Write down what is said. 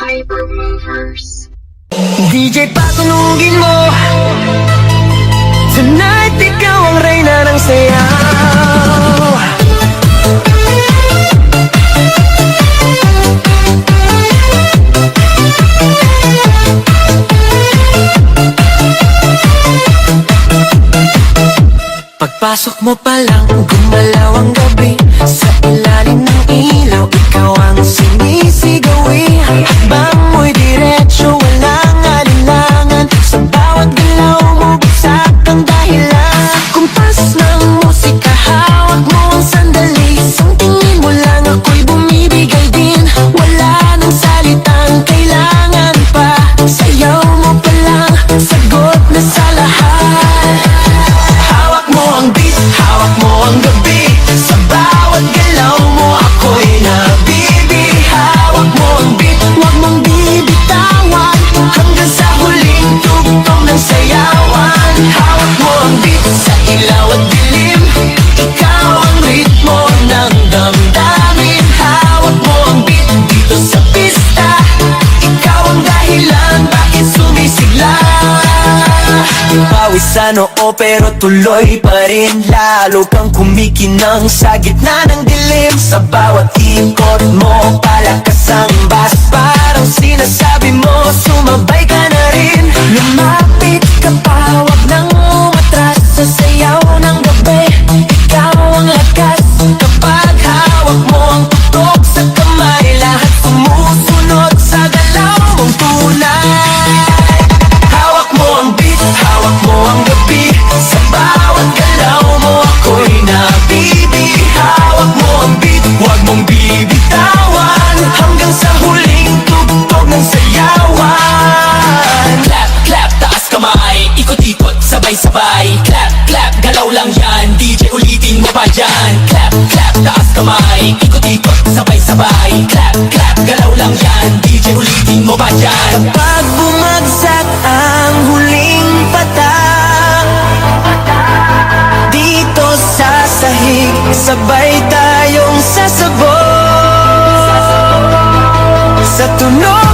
Vibromovers. DJ patunugin mo, tonight ikaw ang reyna ng sayaw. Pagpasok mo pa lang, gumalaw ang gabi. Sa ilalim ng ilaw, ikaw ang sinisigawi. Hakbang mo'y diretsyo, walang alinlangan. Sa bawat galaw mo, bagsak ang dahilan. Kumpas ng musika, hawak mo ang sandali. Isang tingin mo lang, ako'y bumibigay din. Wala nang salitang kailangan pa. Sayaw mo pa lang, sagot na sa lahat. Hawak mo ang beat, hawak mo ang gabi. Sa bawat galaw mo, ako'y nabibi. Hawak mo ang beat, huwag mong bibitawan. Hanggang sa huling tugtog ng sayawan. Hawak mo ang beat, sa ilaw at dilim. Ikaw ang ritmo ng damdamin. Hawak mo ang beat, dito sa pista. Ikaw ang dahilan, bakit sumisigla. Pawisan oo pero tuloy pa rin. Lalo kang kumikinang sa gitna ng dilim. Sa bawat ikot mo, palakas ang bass. Parang sinasabi mo, sumabay ka na rin. Lumapit ka pa, wag nang umatras. Sa sayaw ng gabi, ikaw ang lakas. Kapag hawak mo ang tutok sa kamay, lahat sumusunod sa galaw mong tunay. Hawak mo ang beat, hawak mo ang gabi. Sa bawat galaw mo, ako'y nabibi. Hawak mo ang beat, huwag mong bibitawan. Hanggang sa huling tugtog ng sayawan. Clap, clap, taas kamay, ikot-ikot, sabay-sabay. Clap, clap, galaw lang yan, DJ ulitin mo pa dyan. Clap, clap, taas kamay, ikot-ikot, sabay-sabay. Clap, clap, galaw lang yan, DJ ulitin mo pa dyan. Pag bumagsak ang huling patak, dito sa sahig, sabay tayong sasabog. Sa tunog